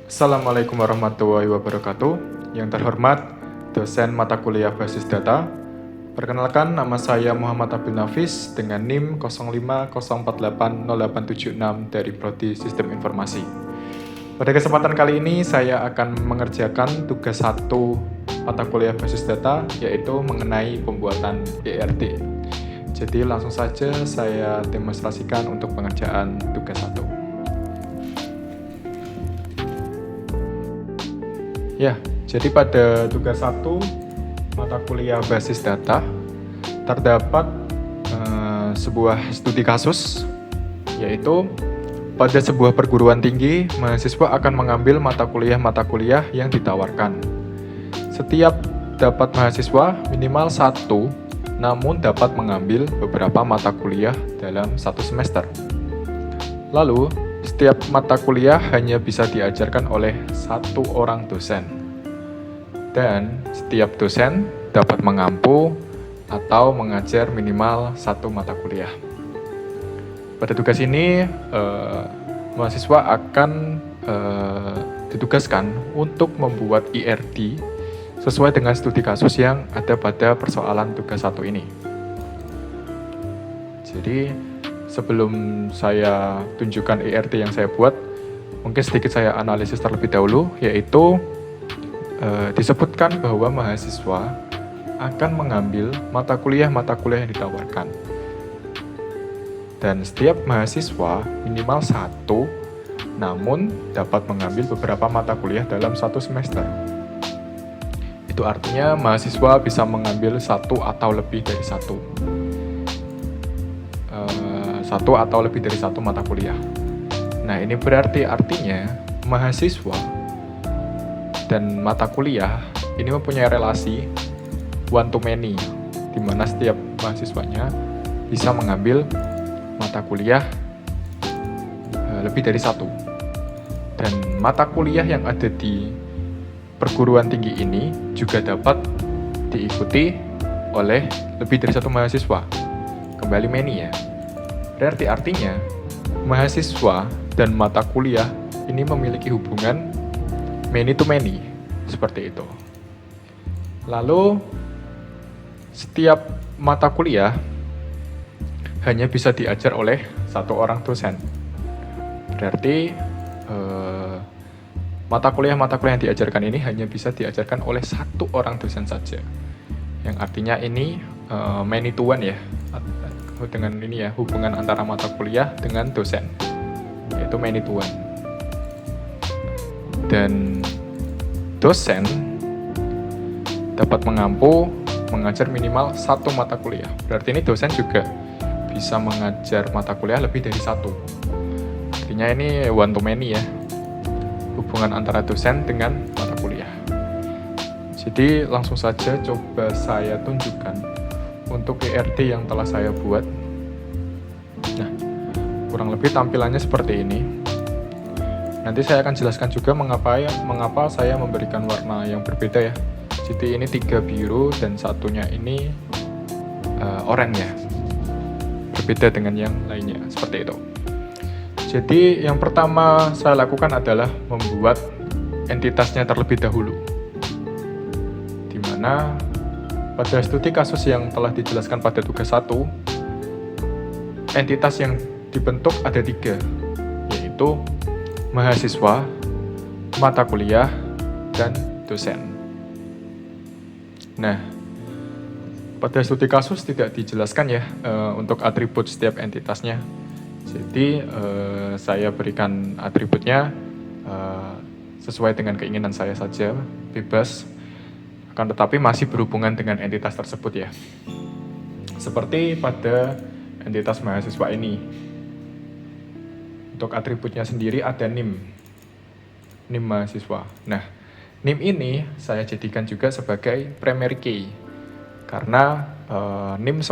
Assalamualaikum warahmatullahi wabarakatuh. Yang terhormat dosen mata kuliah basis data. Perkenalkan, nama saya Muhammad Abdul Nafis dengan NIM 0504808766 dari Prodi Sistem Informasi. Pada kesempatan kali ini saya akan mengerjakan tugas 1 mata kuliah basis data, yaitu mengenai pembuatan ERT. Jadi langsung saja saya demonstrasikan untuk pengerjaan tugas 1. Ya, jadi pada tugas 1 mata kuliah basis data terdapat sebuah studi kasus, yaitu pada sebuah perguruan tinggi mahasiswa akan mengambil mata kuliah yang ditawarkan. Setiap dapat mahasiswa minimal 1, namun dapat mengambil beberapa mata kuliah dalam 1 semester. Lalu setiap mata kuliah hanya bisa diajarkan oleh 1 orang dosen. Dan setiap dosen dapat mengampu atau mengajar minimal 1 mata kuliah. Pada tugas ini, mahasiswa akan ditugaskan untuk membuat ERT sesuai dengan studi kasus yang ada pada persoalan tugas 1 ini. Jadi, sebelum saya tunjukkan ERT yang saya buat, mungkin sedikit saya analisis terlebih dahulu, yaitu disebutkan bahwa mahasiswa akan mengambil mata kuliah yang ditawarkan. Dan setiap mahasiswa minimal 1, namun dapat mengambil beberapa mata kuliah dalam 1 semester. Itu artinya mahasiswa bisa mengambil 1 atau lebih dari 1. 1 atau lebih dari 1 mata kuliah. Nah, ini berarti artinya mahasiswa dan mata kuliah ini mempunyai relasi one to many, di mana setiap mahasiswanya bisa mengambil mata kuliah lebih dari 1. Dan mata kuliah yang ada di perguruan tinggi ini juga dapat diikuti oleh lebih dari 1 mahasiswa. Kembali many ya. Berarti artinya mahasiswa dan mata kuliah ini memiliki hubungan many to many, seperti itu. Lalu setiap mata kuliah hanya bisa diajar oleh 1 orang dosen. Berarti mata kuliah yang diajarkan ini hanya bisa diajarkan oleh 1 orang dosen saja. Yang artinya ini many to one ya. Dengan ini ya, hubungan antara mata kuliah dengan dosen, yaitu many to one. Dan dosen dapat mengajar minimal 1 mata kuliah. Berarti ini dosen juga bisa mengajar mata kuliah lebih dari 1. Artinya ini one to many ya, hubungan antara dosen dengan mata kuliah. Jadi langsung saja coba saya tunjukkan untuk ERT yang telah saya buat. Nah, kurang lebih tampilannya seperti ini. Nanti saya akan jelaskan juga mengapa saya memberikan warna yang berbeda ya. Jadi ini 3 biru dan satunya ini oranye ya. Berbeda dengan yang lainnya, seperti itu. Jadi yang pertama saya lakukan adalah membuat entitasnya terlebih dahulu. Di mana pada studi kasus yang telah dijelaskan pada tugas 1, entitas yang dibentuk ada 3, yaitu mahasiswa, mata kuliah, dan dosen. Nah, pada studi kasus tidak dijelaskan ya untuk atribut setiap entitasnya. Jadi saya berikan atributnya sesuai dengan keinginan saya saja, bebas. Akan tetapi masih berhubungan dengan entitas tersebut ya. Seperti pada entitas mahasiswa ini. Untuk atributnya sendiri ada NIM mahasiswa. Nah, NIM ini saya jadikan juga sebagai primary key. Karena NIM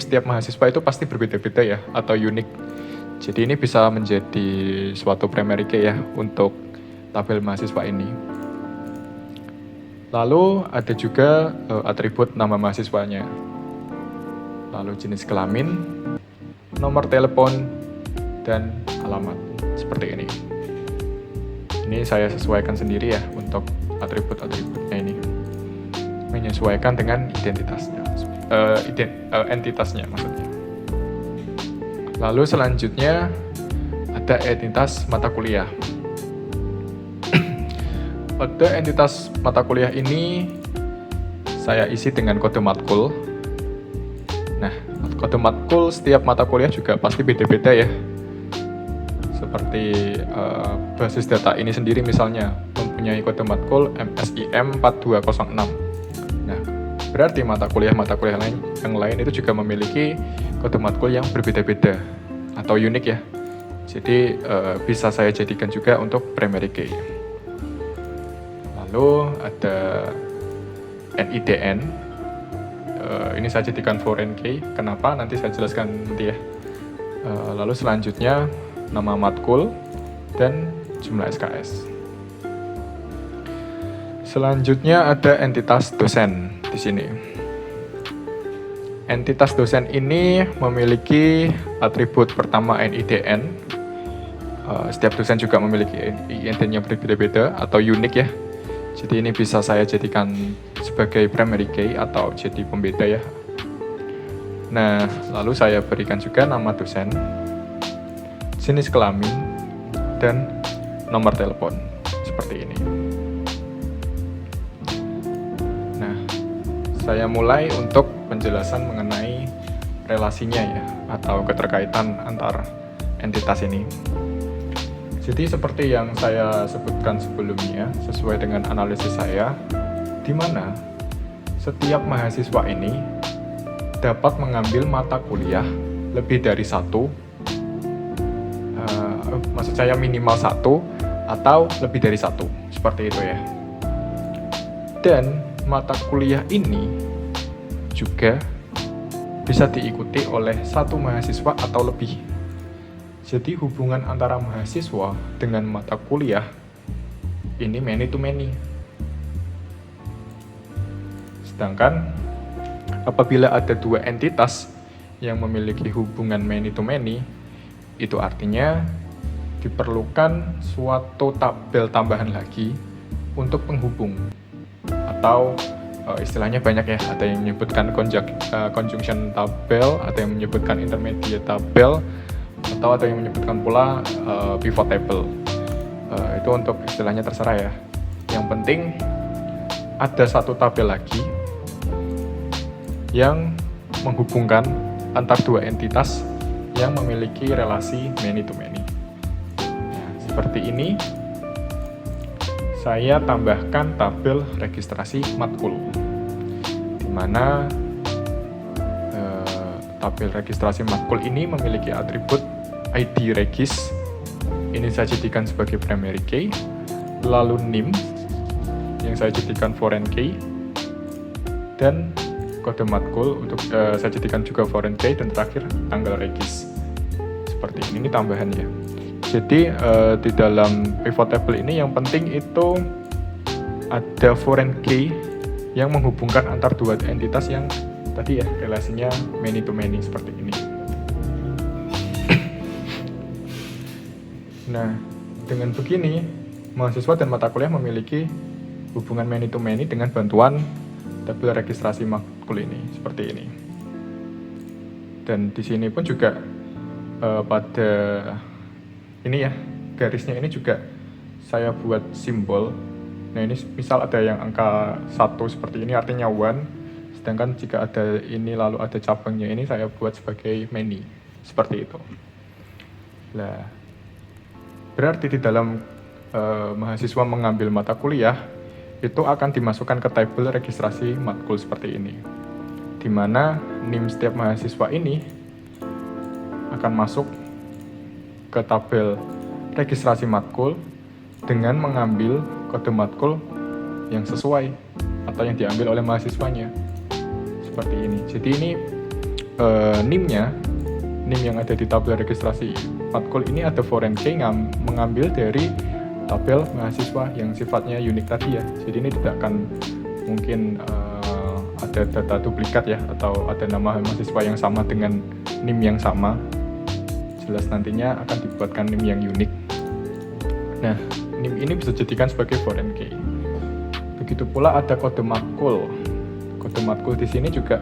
setiap mahasiswa itu pasti berbeda-beda ya, atau unik. Jadi ini bisa menjadi suatu primary key ya untuk tabel mahasiswa ini. Lalu ada juga atribut nama mahasiswanya. Lalu jenis kelamin, nomor telepon, dan alamat. seperti ini. Ini saya sesuaikan sendiri ya untuk atribut-atributnya ini, menyesuaikan dengan identitasnya, entitasnya maksudnya. Lalu selanjutnya ada entitas mata kuliah. Pada entitas mata kuliah ini saya isi dengan kode matkul. Nah, kode matkul setiap mata kuliah juga pasti beda-beda ya. Seperti basis data ini sendiri misalnya mempunyai kode matkul MSIM 4206. Nah, berarti mata kuliah yang lain itu juga memiliki kode matkul yang berbeda-beda atau unik ya. Jadi bisa saya jadikan juga untuk primary key. Lalu ada NIDN. Ini saya jadikan foreign key. Kenapa? Nanti saya jelaskan nanti ya. Lalu selanjutnya nama matkul dan jumlah SKS. Selanjutnya ada entitas dosen di sini. Entitas dosen ini memiliki atribut pertama NIDN. Setiap dosen juga memiliki IND-nya berbeda-beda atau unik ya. Jadi ini bisa saya jadikan sebagai primary key atau jadi pembeda ya. Nah, lalu saya berikan juga nama dosen, jenis kelamin, dan nomor telepon seperti ini. Nah, saya mulai untuk penjelasan mengenai relasinya ya, atau keterkaitan antar entitas ini. Jadi seperti yang saya sebutkan sebelumnya, sesuai dengan analisis saya, di mana setiap mahasiswa ini dapat mengambil mata kuliah lebih dari satu, maksud saya minimal satu atau lebih dari satu, seperti itu ya. Dan mata kuliah ini juga bisa diikuti oleh satu mahasiswa atau lebih. Jadi hubungan antara mahasiswa dengan mata kuliah ini many to many. Sedangkan apabila ada dua entitas yang memiliki hubungan many to many, itu artinya diperlukan suatu tabel tambahan lagi untuk penghubung. Atau istilahnya banyak ya, ada yang menyebutkan conjunction tabel, ada yang menyebutkan intermediate tabel, atau ada yang menyebutkan pula pivot table. Itu untuk istilahnya terserah ya. Yang penting ada satu tabel lagi yang menghubungkan antar dua entitas yang memiliki relasi many to many. Nah, seperti ini saya tambahkan tabel registrasi matkul, di mana tabel registrasi matkul ini memiliki atribut ID regis, ini saya jadikan sebagai primary key, lalu NIM yang saya jadikan foreign key, dan kode matkul untuk saya jadikan juga foreign key, dan terakhir tanggal regis. Seperti ini tambahan ya. Jadi di dalam pivot table ini yang penting itu ada foreign key yang menghubungkan antar dua entitas yang tadi ya relasinya many to many seperti ini. Nah, dengan begini mahasiswa dan mata kuliah memiliki hubungan many to many dengan bantuan tabel registrasi matkul ini seperti ini. Dan di sini pun juga pada ini ya, garisnya ini juga saya buat simbol. Nah, ini misal ada yang angka 1 seperti ini artinya one, sedangkan jika ada ini lalu ada cabangnya ini saya buat sebagai many seperti itu. Nah, berarti di dalam mahasiswa mengambil mata kuliah itu akan dimasukkan ke tabel registrasi matkul seperti ini, di mana NIM setiap mahasiswa ini akan masuk ke tabel registrasi matkul dengan mengambil kode matkul yang sesuai atau yang diambil oleh mahasiswanya seperti ini. Jadi ini NIM yang ada di tabel registrasi matkul ini ada foreign key mengambil dari tabel mahasiswa yang sifatnya unik tadi ya. Jadi ini tidak akan mungkin ada data duplikat ya, atau ada nama mahasiswa yang sama dengan NIM yang sama. Jelas nantinya akan dibuatkan NIM yang unik Nah, ini bisa dijadikan sebagai foreign key. Begitu pula ada kode matkul. Kode matkul di sini juga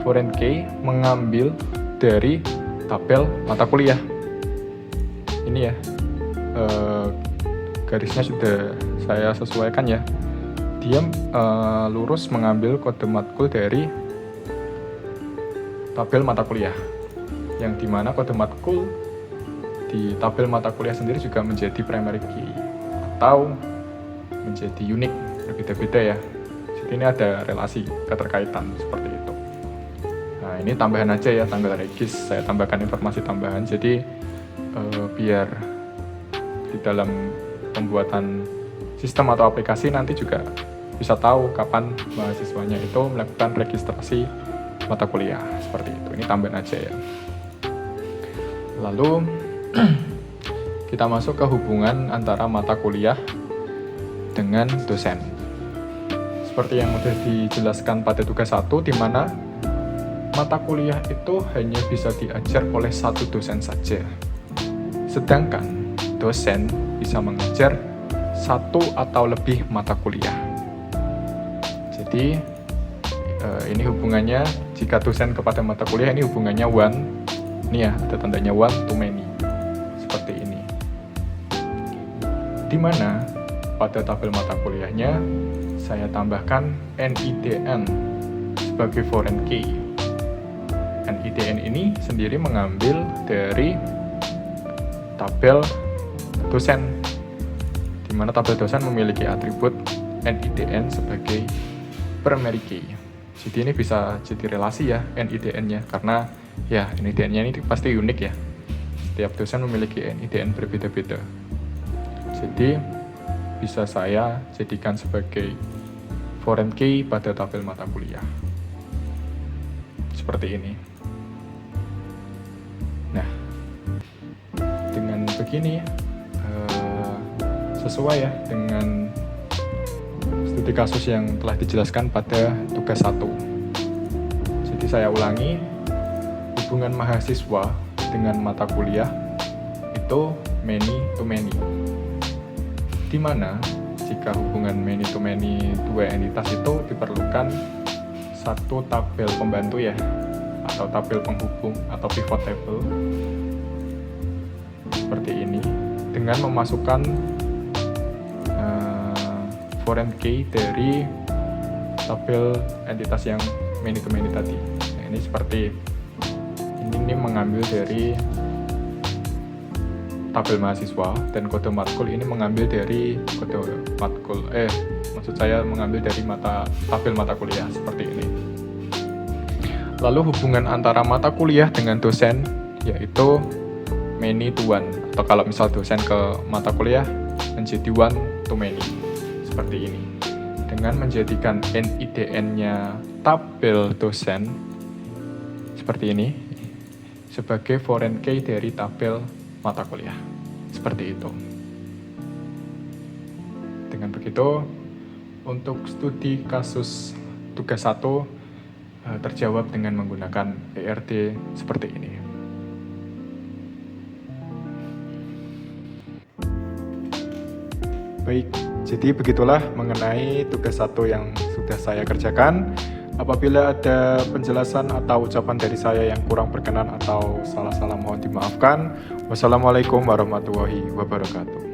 foreign key mengambil dari tabel mata kuliah. Ini ya, garisnya sudah saya sesuaikan ya. Dia lurus mengambil kode matkul dari tabel mata kuliah, yang dimana kode matkul di tabel mata kuliah sendiri juga menjadi primary key atau menjadi unik, berbeda-beda ya. Jadi ini ada relasi keterkaitan seperti itu. Nah, ini tambahan aja ya, tanggal regis saya tambahkan informasi tambahan, jadi biar di dalam pembuatan sistem atau aplikasi nanti juga bisa tahu kapan mahasiswanya itu melakukan registrasi mata kuliah seperti itu. Ini tambahan aja ya. Lalu kita masuk ke hubungan antara mata kuliah dengan dosen. Seperti yang sudah dijelaskan pada tugas 1, di mana mata kuliah itu hanya bisa diajar oleh satu dosen saja. Sedangkan dosen bisa mengajar satu atau lebih mata kuliah. Jadi ini hubungannya, jika dosen kepada mata kuliah, ini hubungannya one. Ini ya, ada tandanya one to many. Seperti ini. Di mana pada tabel mata kuliahnya saya tambahkan NIDN sebagai foreign key. NIDN ini sendiri mengambil dari tabel dosen, di mana tabel dosen memiliki atribut NIDN sebagai primary key. Jadi ini bisa jadi relasi ya NIDN-nya, karena ya NIDN-nya ini pasti unik ya. Setiap dosen memiliki NIDN berbeda-beda. Jadi bisa saya jadikan sebagai foreign key pada tabel mata kuliah. Seperti ini. Nah, dengan begini sesuai ya dengan studi kasus yang telah dijelaskan pada tugas 1. Jadi saya ulangi, hubungan mahasiswa dengan mata kuliah itu many to many. Di mana jika hubungan many to many dua entitas itu diperlukan satu tabel pembantu ya, atau tabel penghubung atau pivot table seperti ini, dengan memasukkan foreign key dari tabel entitas yang many to many tadi. Nah, ini seperti ini mengambil dari tabel mahasiswa, dan kode matkul ini mengambil dari kode matkul maksud saya mengambil dari tabel mata kuliah seperti ini. Lalu hubungan antara mata kuliah dengan dosen yaitu many to one, atau kalau misal dosen ke mata kuliah menjadi one to many seperti ini, dengan menjadikan NIDN-nya tabel dosen seperti ini sebagai foreign key dari tabel mata kuliah seperti itu. Dengan begitu, untuk studi kasus tugas 1 terjawab dengan menggunakan ERD seperti ini. Baik, jadi begitulah mengenai tugas 1 yang sudah saya kerjakan. Apabila ada penjelasan atau ucapan dari saya yang kurang berkenan atau salah-salah, mohon dimaafkan. Wassalamualaikum warahmatullahi wabarakatuh.